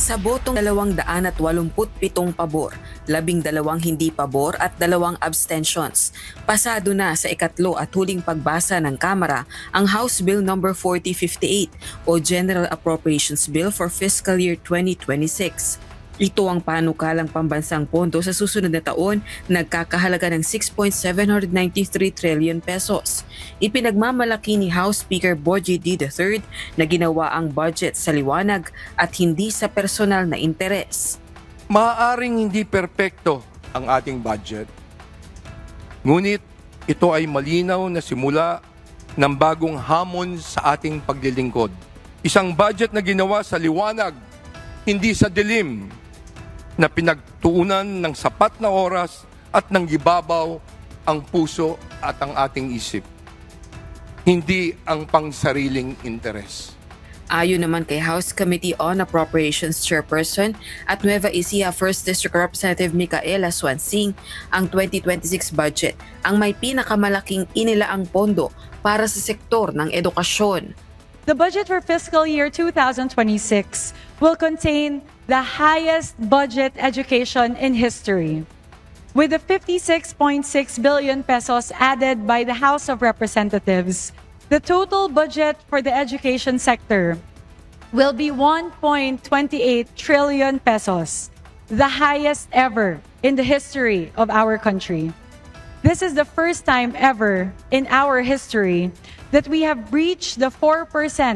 Sa botong 287 pabor, 12 hindi pabor at 2 abstentions. Pasado na sa ikatlo at huling pagbasa ng Kamara ang House Bill No. 4058 o General Appropriations Bill for Fiscal Year 2026. Ito ang panukalang pambansang pondo sa susunod na taon, nagkakahalaga ng 6.793 trillion pesos. Ipinagmamalaki ni House Speaker Bogie D. III na ginawa ang budget sa liwanag at hindi sa personal na interes. Maaaring hindi perpekto ang ating budget. Ngunit ito ay malinaw na simula ng bagong hamon sa ating paglilingkod. Isang budget na ginawa sa liwanag, hindi sa dilim, na pinagtuunan ng sapat na oras at ng gibabaw ang puso at ang ating isip, hindi ang pangsariling interes. Ayon naman kay House Committee on Appropriations Chairperson at Nueva Ecija 1st District Representative Micaela Swansing, ang 2026 budget ang may pinakamalaking inilaang pondo para sa sektor ng edukasyon. The budget for fiscal year 2026 will contain the highest budget education in history. With the 56.6 billion pesos added by the House of Representatives, the total budget for the education sector will be 1.28 trillion pesos, the highest ever in the history of our country. This is the first time ever in our history that we have breached the 4%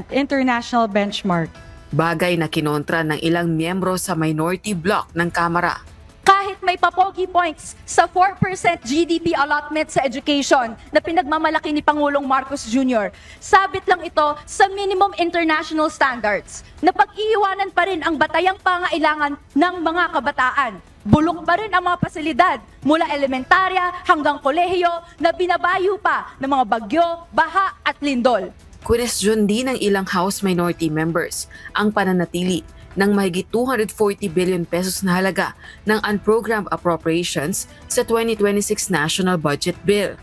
international benchmark. Bagay na kinontra ng ilang miyembro sa minority bloc ng Kamara. Kahit may papogi points sa 4% GDP allotment sa education na pinagmamalaki ni Pangulong Marcos Jr., sabit lang ito sa minimum international standards na pag-iiwanan pa rin ang batayang pangailangan ng mga kabataan. Bulok pa rin ang mga pasilidad mula elementarya hanggang kolehiyo na binabayo pa ng mga bagyo, baha at lindol. Kwestiyon din ng ilang House minority members ang pananatili ng mahigit 240 billion pesos na halaga ng unprogrammed appropriations sa 2026 National Budget Bill.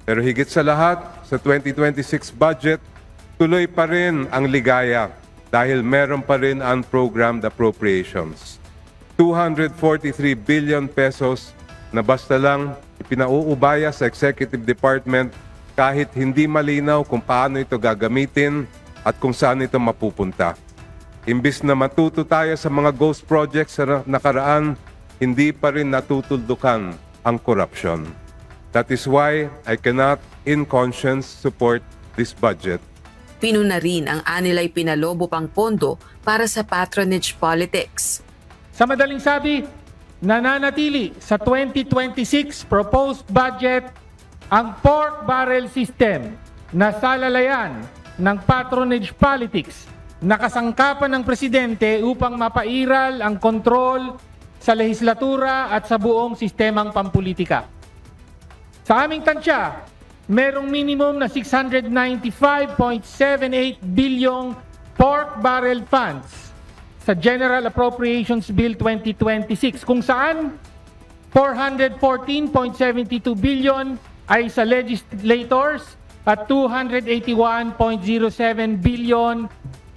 Pero higit sa lahat, sa 2026 budget, tuloy pa rin ang ligaya dahil meron pa rin unprogrammed appropriations. 243 billion pesos na basta lang ipinauubaya sa Executive Department kahit hindi malinaw kung paano ito gagamitin at kung saan ito mapupunta. Imbis na matuto tayo sa mga ghost projects sa nakaraan, hindi pa rin natutuldukan ang corruption. That is why I cannot in conscience support this budget. Pinuna rin ang anilay pinalobo pang pondo para sa patronage politics. Sa madaling sabi, nananatili sa 2026 proposed budget ang pork barrel system na salalayan ng patronage politics na kasangkapan ng presidente upang mapairal ang kontrol sa lehislatura at sa buong sistemang pampulitika. Sa aming tansya, merong minimum na 695.78 bilyong pork barrel funds sa General Appropriations Bill 2026, kung saan 414.72 billion ay sa legislators at 281.07 billion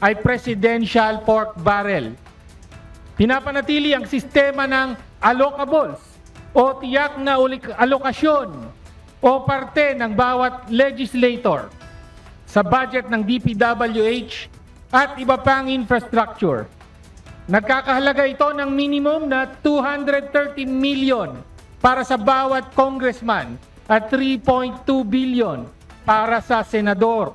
ay presidential pork barrel. Pinapanatili ang sistema ng allocables o tiyak na alokasyon o parte ng bawat legislator sa budget ng DPWH at iba pang infrastructure. Nagkakahalaga ito ng minimum na 230 million para sa bawat congressman at 3.2 billion para sa senador.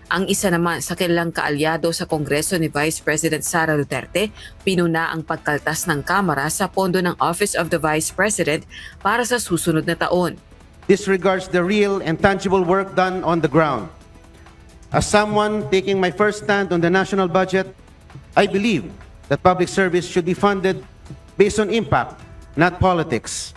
Ang isa naman sa kilalang kaalyado sa Kongreso ni Vice President Sara Duterte, pinuna ang pagkaltas ng Kamara sa pondo ng Office of the Vice President para sa susunod na taon. This regards the real and tangible work done on the ground. As someone taking my first stand on the national budget, I believe that public service should be funded based on impact, not politics.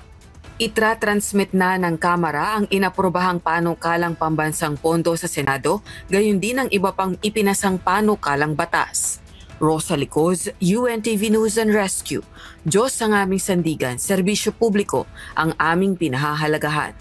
Itra-transmit na ng Kamara ang inaprobahang panukalang pambansang pondo sa Senado, gayon din ang iba pang ipinasang panukalang batas. Rosa Licoz, UNTV News and Rescue. Diyos ang aming sandigan, serbisyo publiko ang aming pinahahalagahan.